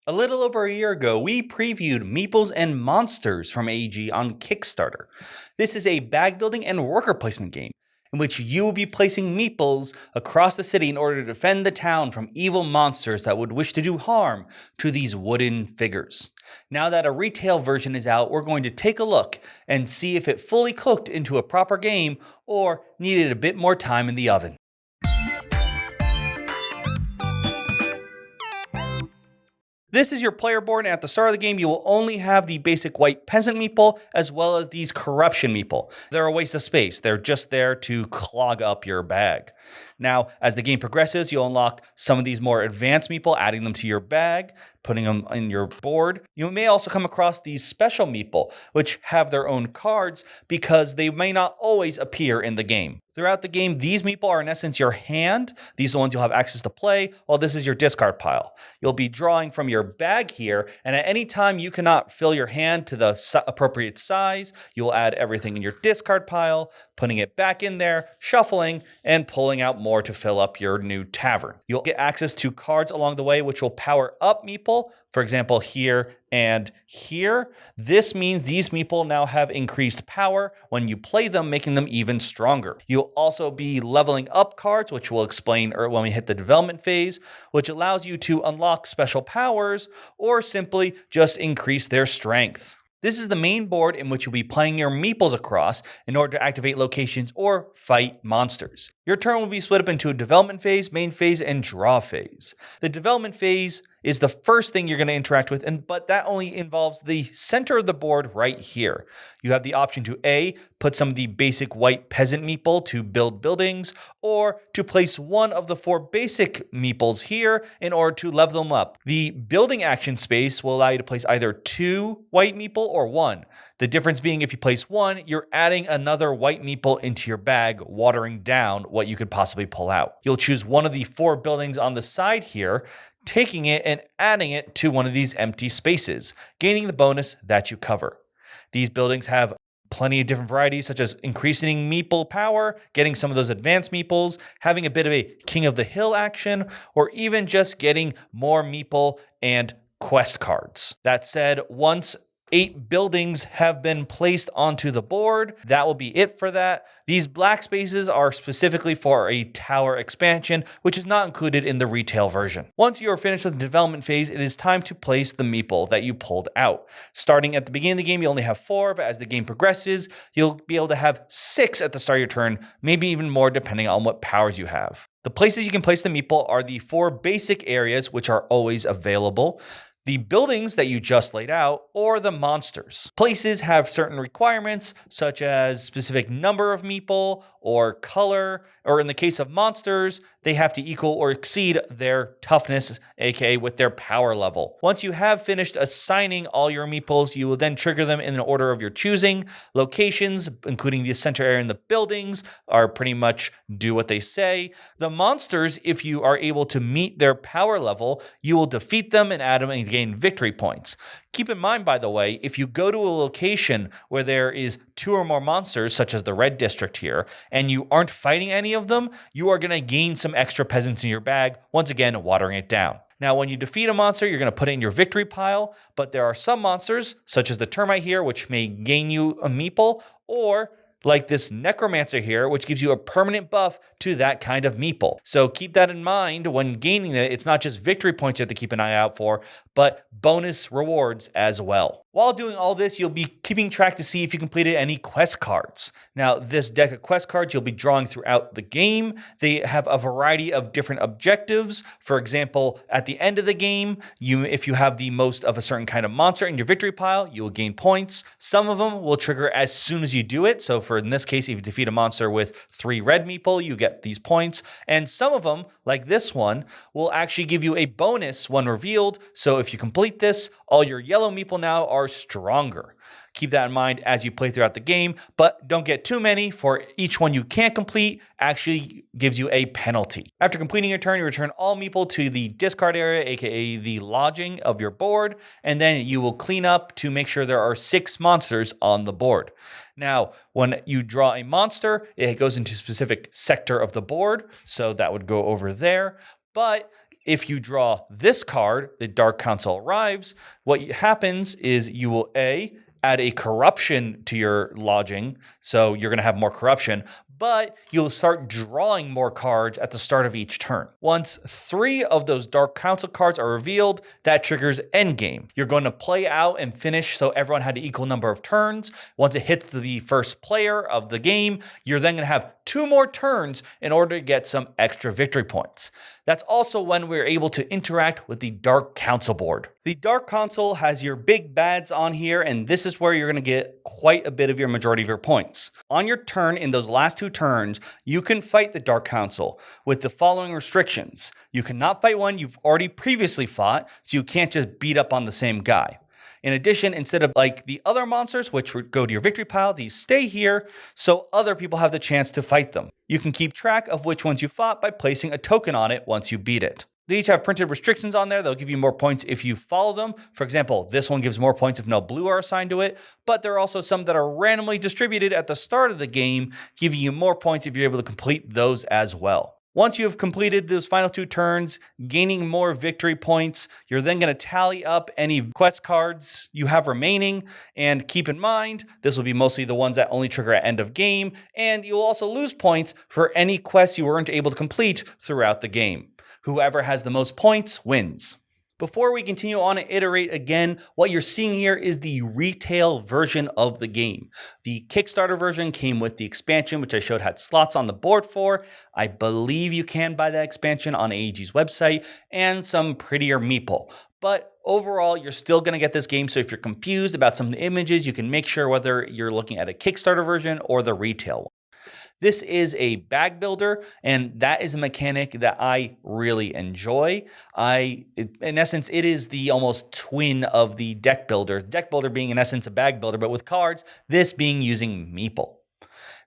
A little over a year ago, we previewed Meeples and Monsters from AEG on Kickstarter. This is a bag building and worker placement game in which you will be placing meeples across the city in order to defend the town from evil monsters that would wish to do harm to these wooden figures. Now that a retail version is out, we're going to take a look and see if it fully cooked into a proper game or needed a bit more time in the oven. This is your player board, and at the start of the game, you will only have the basic white peasant meeple, as well as these corruption meeple. They're a waste of space. They're just there to clog up your bag. Now, as the game progresses, you'll unlock some of these more advanced meeple, adding them to your bag, putting them in your board. You may also come across these special meeple, which have their own cards because they may not always appear in the game. Throughout the game, these meeple are in essence your hand. These are the ones you'll have access to play, while this is your discard pile. You'll be drawing from your bag here, and at any time you cannot fill your hand to the appropriate size, you'll add everything in your discard pile, putting it back in there, shuffling, and pulling out more to fill up your new tavern. You'll get access to cards along the way, which will power up meeple. For example, here and here. This means these meeple now have increased power when you play them, making them even stronger. You'll also be leveling up cards, which we'll explain when we hit the development phase, which allows you to unlock special powers or simply just increase their strength. This is the main board in which you'll be playing your meeples across in order to activate locations or fight monsters. Your turn will be split up into a development phase, main phase, and draw phase. The development phase is the first thing you're going to interact with, but that only involves the center of the board right here. You have the option to A, put some of the basic white peasant meeple to build buildings, or to place one of the 4 basic meeples here in order to level them up. The building action space will allow you to place either 2 white meeple or 1. The difference being if you place 1, you're adding another white meeple into your bag, watering down what you could possibly pull out. You'll choose one of the 4 buildings on the side here, taking it and adding it to one of these empty spaces, gaining the bonus that you cover. These buildings have plenty of different varieties, such as increasing meeple power, getting some of those advanced meeples, having a bit of a king of the hill action, or even just getting more meeple and quest cards. That said, once 8 buildings have been placed onto the board, that will be it for that. These black spaces are specifically for a tower expansion, which is not included in the retail version. Once you are finished with the development phase, it is time to place the meeple that you pulled out. Starting at the beginning of the game, you only have 4, but as the game progresses, you'll be able to have 6 at the start of your turn, maybe even more depending on what powers you have. The places you can place the meeple are the 4 basic areas, which are always available, the buildings that you just laid out, or the monsters. Places have certain requirements, such as specific number of meeple or color, or in the case of monsters, they have to equal or exceed their toughness, aka with their power level. Once you have finished assigning all your meeples, you will then trigger them in the order of your choosing. Locations, including the center area and the buildings, are pretty much do what they say. The monsters, if you are able to meet their power level, you will defeat them and add them and gain victory points. Keep in mind, by the way, if you go to a location where there is 2 or more monsters, such as the red district here, and you aren't fighting any of them, you are going to gain some extra peasants in your bag, once again, watering it down. Now, when you defeat a monster, you're going to put it in your victory pile, but there are some monsters, such as the termite here, which may gain you a meeple, or like this necromancer here, which gives you a permanent buff to that kind of meeple. So keep that in mind when gaining it. It's not just victory points you have to keep an eye out for, but bonus rewards as well. While doing all this, you'll be keeping track to see if you completed any quest cards. Now, this deck of quest cards you'll be drawing throughout the game. They have a variety of different objectives. For example, at the end of the game, if you have the most of a certain kind of monster in your victory pile, you will gain points. Some of them will trigger as soon as you do it. So in this case, if you defeat a monster with 3 red meeple, you get these points. And some of them, like this one, will actually give you a bonus when revealed. So if you complete this, all your yellow meeple now are stronger. Keep that in mind as you play throughout the game, but don't get too many, for each one you can't complete actually gives you a penalty. After completing your turn, you return all meeple to the discard area, aka the lodging of your board, and then you will clean up to make sure there are 6 monsters on the board. Now, when you draw a monster, it goes into a specific sector of the board, so that would go over there, but If you draw this card, the Dark Council arrives, what happens is you will add a corruption to your lodging, so you're going to have more corruption, but you'll start drawing more cards at the start of each turn. Once 3 of those Dark Council cards are revealed, that triggers endgame. You're going to play out and finish so everyone had an equal number of turns. Once it hits the first player of the game, you're then going to have 2 more turns in order to get some extra victory points. That's also when we're able to interact with the Dark Council board. The Dark Council has your big bads on here, and this is where you're going to get quite a bit of your majority of your points. On your turn, in those last 2 turns, you can fight the Dark Council with the following restrictions. You cannot fight one you've already previously fought, so you can't just beat up on the same guy. In addition, instead of like the other monsters, which would go to your victory pile, these stay here so other people have the chance to fight them. You can keep track of which ones you fought by placing a token on it once you beat it. They each have printed restrictions on there. They'll give you more points if you follow them. For example, this one gives more points if no blue are assigned to it, but there are also some that are randomly distributed at the start of the game, giving you more points if you're able to complete those as well. Once you have completed those final 2 turns, gaining more victory points, you're then going to tally up any quest cards you have remaining. And keep in mind, this will be mostly the ones that only trigger at end of game. And you'll also lose points for any quests you weren't able to complete throughout the game. Whoever has the most points wins. Before we continue on and iterate again, what you're seeing here is the retail version of the game. The Kickstarter version came with the expansion, which I showed had slots on the board for. I believe you can buy that expansion on AEG's website, and some prettier Meeple. But overall, you're still going to get this game, so if you're confused about some of the images, you can make sure whether you're looking at a Kickstarter version or the retail one. This is a bag builder, and that is a mechanic that I really enjoy. In essence, it is the almost twin of the deck builder. Deck builder being in essence a bag builder, but with cards, this being using Meeple.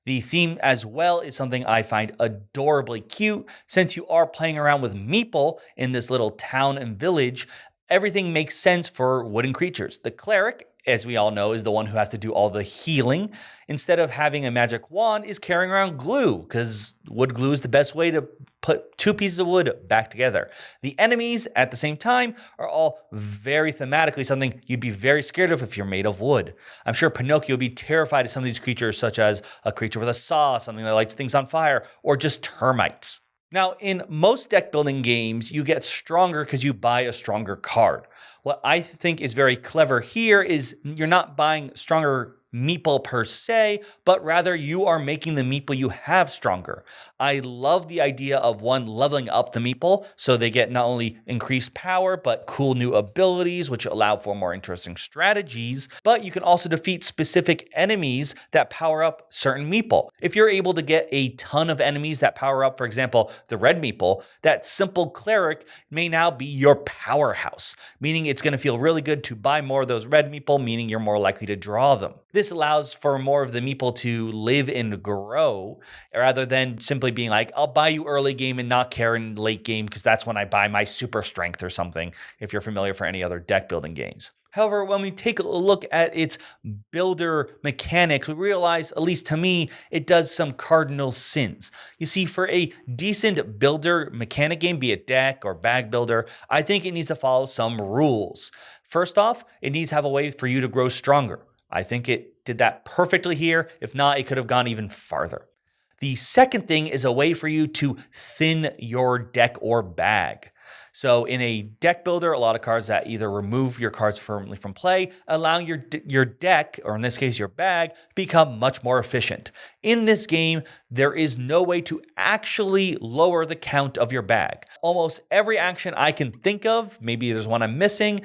The theme as well is something I find adorably cute. Since you are playing around with Meeple in this little town and village, everything makes sense for wooden creatures. The cleric, as we all know, is the one who has to do all the healing. Instead of having a magic wand, is carrying around glue, because wood glue is the best way to put 2 pieces of wood back together. The enemies, at the same time, are all very thematically something you'd be very scared of if you're made of wood. I'm sure Pinocchio would be terrified of some of these creatures, such as a creature with a saw, something that lights things on fire, or just termites. Now, in most deck building games, you get stronger because you buy a stronger card. What I think is very clever here is you're not buying stronger Meeple per se, but rather you are making the Meeple you have stronger. I love the idea of one leveling up the Meeple so they get not only increased power, but cool new abilities, which allow for more interesting strategies, but you can also defeat specific enemies that power up certain Meeple. If you're able to get a ton of enemies that power up, for example, the red Meeple, that simple cleric may now be your powerhouse, meaning it's going to feel really good to buy more of those red Meeple, meaning you're more likely to draw them. This allows for more of the Meeple to live and grow rather than simply being like, I'll buy you early game and not care in late game because that's when I buy my super strength or something, if you're familiar for any other deck building games. However, when we take a look at its builder mechanics, we realize, at least to me, it does some cardinal sins. You see, for a decent builder mechanic game, be it deck or bag builder, I think it needs to follow some rules. First off, it needs to have a way for you to grow stronger. I think it did that perfectly here. If not, it could have gone even farther. The second thing is a way for you to thin your deck or bag. So in a deck builder, a lot of cards that either remove your cards firmly from play, allowing your deck, or in this case your bag, become much more efficient. In this game, there is no way to actually lower the count of your bag. Almost every action I can think of, maybe there's one I'm missing,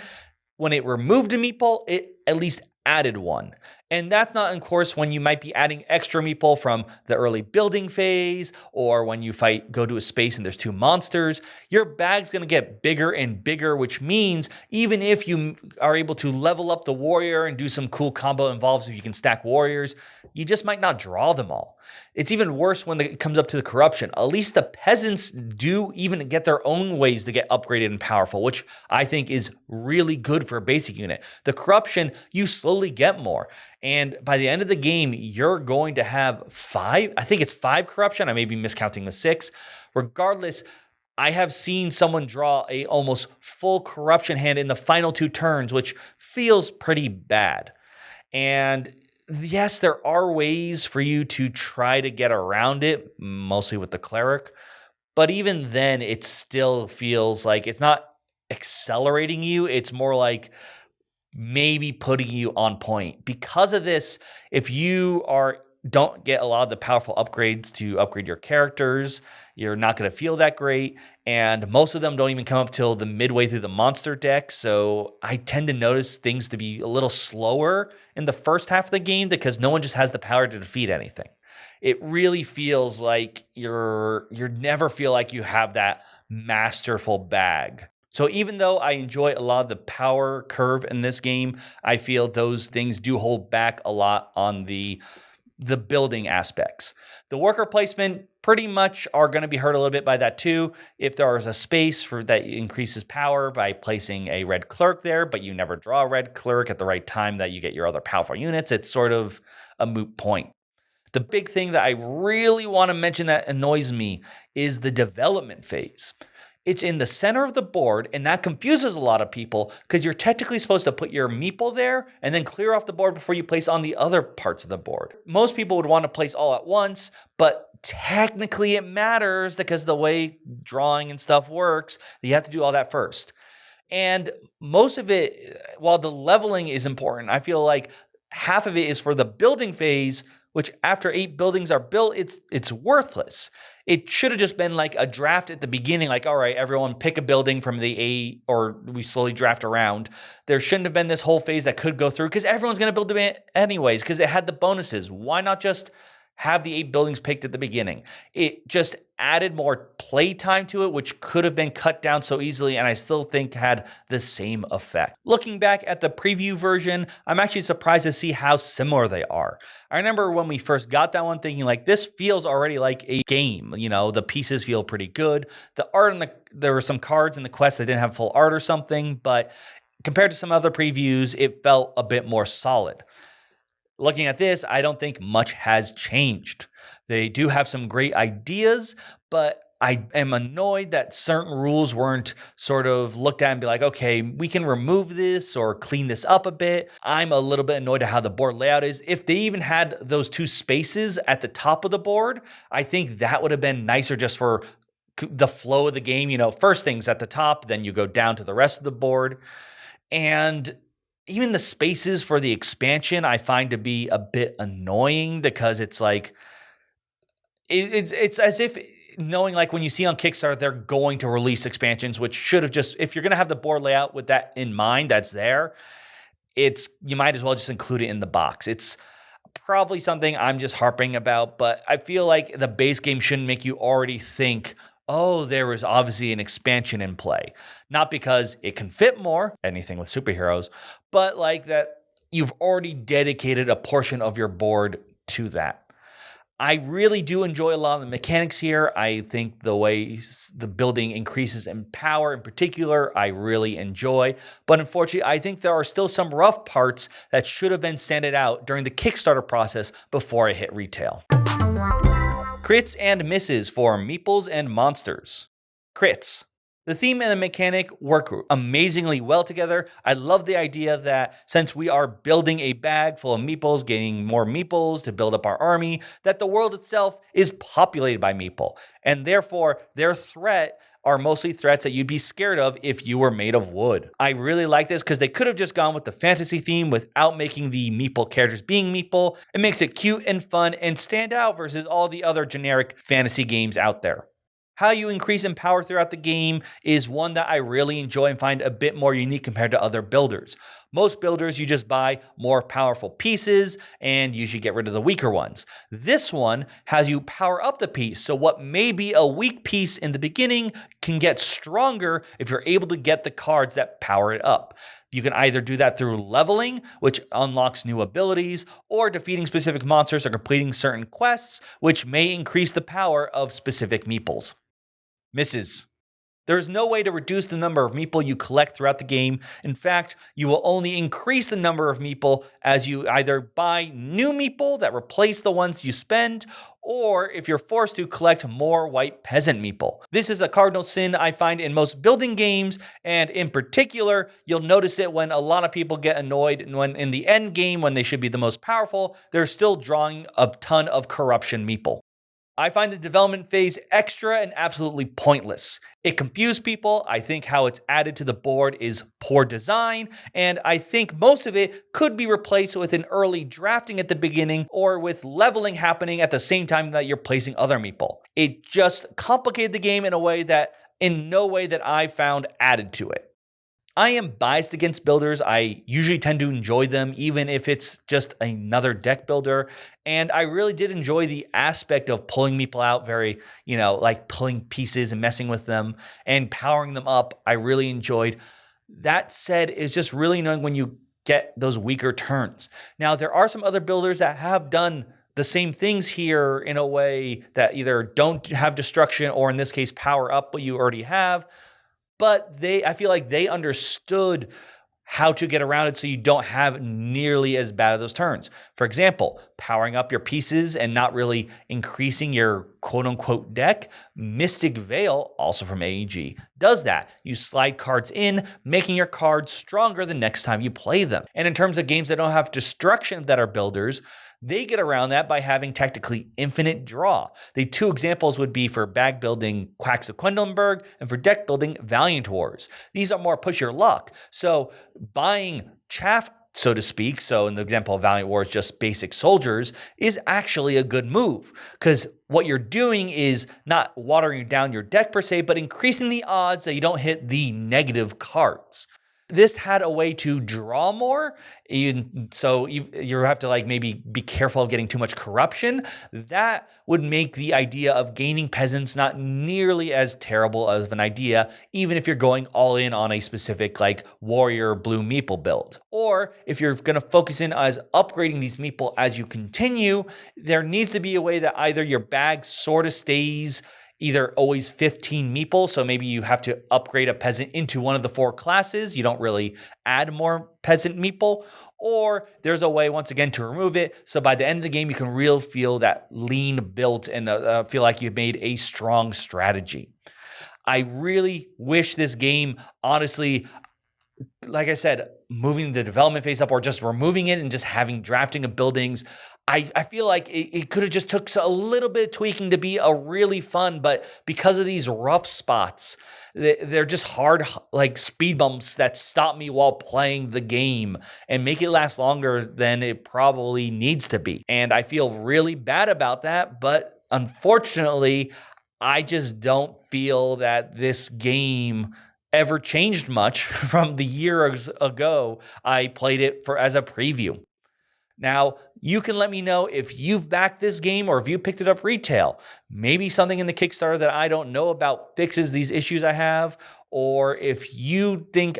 when it removed a Meeple, it at least added one. And that's not, of course, when you might be adding extra Meeple from the early building phase, or when you go to a space and there's 2 monsters. Your bag's going to get bigger and bigger, which means even if you are able to level up the warrior and do some cool combo involves if you can stack warriors, you just might not draw them all. It's even worse when it comes up to the corruption. At least the peasants do even get their own ways to get upgraded and powerful, which I think is really good for a basic unit. The corruption, you slowly get more. And by the end of the game, you're going to have 5, I think it's 5 corruption. I may be miscounting the 6. Regardless, I have seen someone draw a almost full corruption hand in the final 2 turns, which feels pretty bad. And yes, there are ways for you to try to get around it, mostly with the cleric. But even then, it still feels like it's not accelerating you. It's more like maybe putting you on point. Because of this, if you don't get a lot of the powerful upgrades to upgrade your characters, you're not going to feel that great. And most of them don't even come up till the midway through the monster deck. So I tend to notice things to be a little slower in the first half of the game because no one just has the power to defeat anything. It really feels like you never feel like you have that masterful bag. So even though I enjoy a lot of the power curve in this game, I feel those things do hold back a lot on the building aspects. The worker placement pretty much are going to be hurt a little bit by that too. If there is a space for that increases power by placing a red clerk there, but you never draw a red clerk at the right time that you get your other powerful units, it's sort of a moot point. The big thing that I really want to mention that annoys me is the development phase. It's in the center of the board, and that confuses a lot of people because you're technically supposed to put your meeple there and then clear off the board before you place on the other parts of the board. Most people would want to place all at once, but technically it matters because the way drawing and stuff works, you have to do all that first. And most of it, while the leveling is important, I feel like half of it is for the building phase, which after 8 buildings are built, it's worthless. It should have just been like a draft at the beginning, like, all right, everyone pick a building from the 8, or we slowly draft around. There shouldn't have been this whole phase that could go through because everyone's going to build it anyways because it had the bonuses. Why not just have the 8 buildings picked at the beginning? It just added more play time to it, which could have been cut down so easily, and I still think had the same effect. Looking back at the preview version, I'm actually surprised to see how similar they are. I remember when we first got that one thinking like, this feels already like a game. You know, the pieces feel pretty good. The art and there were some cards in the quest that didn't have full art or something, but compared to some other previews, it felt a bit more solid. Looking at this, I don't think much has changed. They do have some great ideas, but I am annoyed that certain rules weren't sort of looked at and be like, okay, we can remove this or clean this up a bit. I'm a little bit annoyed at how the board layout is. If they even had those 2 spaces at the top of the board, I think that would have been nicer just for the flow of the game. You know, first things at the top, then you go down to the rest of the board. And even the spaces for the expansion I find to be a bit annoying because it's like, it's as if knowing like when you see on Kickstarter, they're going to release expansions, which should have just, if you're going to have the board layout with that in mind, that's there, you might as well just include it in the box. It's probably something I'm just harping about, but I feel like the base game shouldn't make you already think, oh, there was obviously an expansion in play. Not because it can fit more, anything with superheroes, but like that you've already dedicated a portion of your board to that. I really do enjoy a lot of the mechanics here. I think the way the building increases in power in particular, I really enjoy. But unfortunately, I think there are still some rough parts that should have been sanded out during the Kickstarter process before it hit retail. Crits and misses for Meeples and Monsters. Crits. The theme and the mechanic work amazingly well together. I love the idea that since we are building a bag full of meeples, getting more meeples to build up our army, that the world itself is populated by meeple. And therefore, their threat are mostly threats that you'd be scared of if you were made of wood. I really like this because they could have just gone with the fantasy theme without making the meeple characters being meeple. It makes it cute and fun and stand out versus all the other generic fantasy games out there. How you increase in power throughout the game is one that I really enjoy and find a bit more unique compared to other builders. Most builders, you just buy more powerful pieces and usually get rid of the weaker ones. This one has you power up the piece, so what may be a weak piece in the beginning can get stronger if you're able to get the cards that power it up. You can either do that through leveling, which unlocks new abilities, or defeating specific monsters or completing certain quests, which may increase the power of specific meeples. Misses. There's no way to reduce the number of Meeple you collect throughout the game. In fact, you will only increase the number of Meeple as you either buy new Meeple that replace the ones you spend, or if you're forced to collect more white peasant Meeple. This is a cardinal sin I find in most building games, and in particular, you'll notice it when a lot of people get annoyed when in the end game, when they should be the most powerful, they're still drawing a ton of corruption Meeple. I find the development phase extra and absolutely pointless. It confused people. I think how it's added to the board is poor design, and I think most of it could be replaced with an early drafting at the beginning or with leveling happening at the same time that you're placing other Meeple. It just complicated the game in a way that in no way that I found added to it. I am biased against builders. I usually tend to enjoy them, even if it's just another deck builder. And I really did enjoy the aspect of pulling Meeple out very, like pulling pieces and messing with them and powering them up. I really enjoyed. That said, it's just really annoying when you get those weaker turns. Now, there are some other builders that have done the same things here in a way that either don't have destruction or in this case, power up what you already have. But I feel like they understood how to get around it so you don't have nearly as bad of those turns. For example, powering up your pieces and not really increasing your quote-unquote deck. Mystic Veil, also from AEG, does that. You slide cards in, making your cards stronger the next time you play them. And in terms of games that don't have destruction that are builders, they get around that by having technically infinite draw. The two examples would be for bag building Quacks of Quedlinburg and for deck building Valiant Wars. These are more push your luck. So buying chaff, so to speak, so in the example of Valiant Wars, just basic soldiers, is actually a good move because what you're doing is not watering down your deck per se, but increasing the odds that you don't hit the negative cards. This had a way to draw more, so you have to maybe be careful of getting too much corruption. That would make the idea of gaining peasants not nearly as terrible of an idea, even if you're going all in on a specific warrior blue Meeple build. Or if you're going to focus in as upgrading these Meeple as you continue, there needs to be a way that either your bag sort of stays either always 15 Meeple, so maybe you have to upgrade a peasant into one of the 4 classes. You don't really add more peasant Meeple, or there's a way, once again, to remove it. So by the end of the game, you can really feel that lean built and feel like you've made a strong strategy. I really wish this game, honestly, like I said, moving the development phase up or just removing it and just having drafting of buildings, I feel like it could have just took a little bit of tweaking to be a really fun, but because of these rough spots, they're just hard speed bumps that stop me while playing the game and make it last longer than it probably needs to be. And I feel really bad about that, but unfortunately, I just don't feel that this game ever changed much from the years ago I played it as a preview. Now, you can let me know if you've backed this game or if you picked it up retail. Maybe something in the Kickstarter that I don't know about fixes these issues I have, or if you think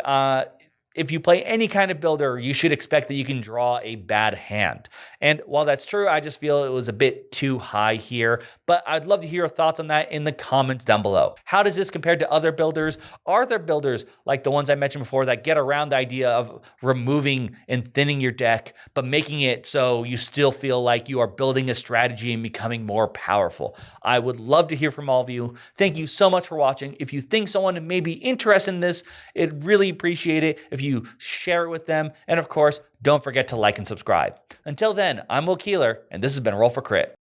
if you play any kind of builder, you should expect that you can draw a bad hand. And while that's true, I just feel it was a bit too high here, but I'd love to hear your thoughts on that in the comments down below. How does this compare to other builders? Are there builders like the ones I mentioned before that get around the idea of removing and thinning your deck, but making it so you still feel like you are building a strategy and becoming more powerful? I would love to hear from all of you. Thank you so much for watching. If you think someone may be interested in this, I'd really appreciate it if you share it with them. And of course, don't forget to like and subscribe. Until then, I'm Will Keeler, and this has been Roll for Crit.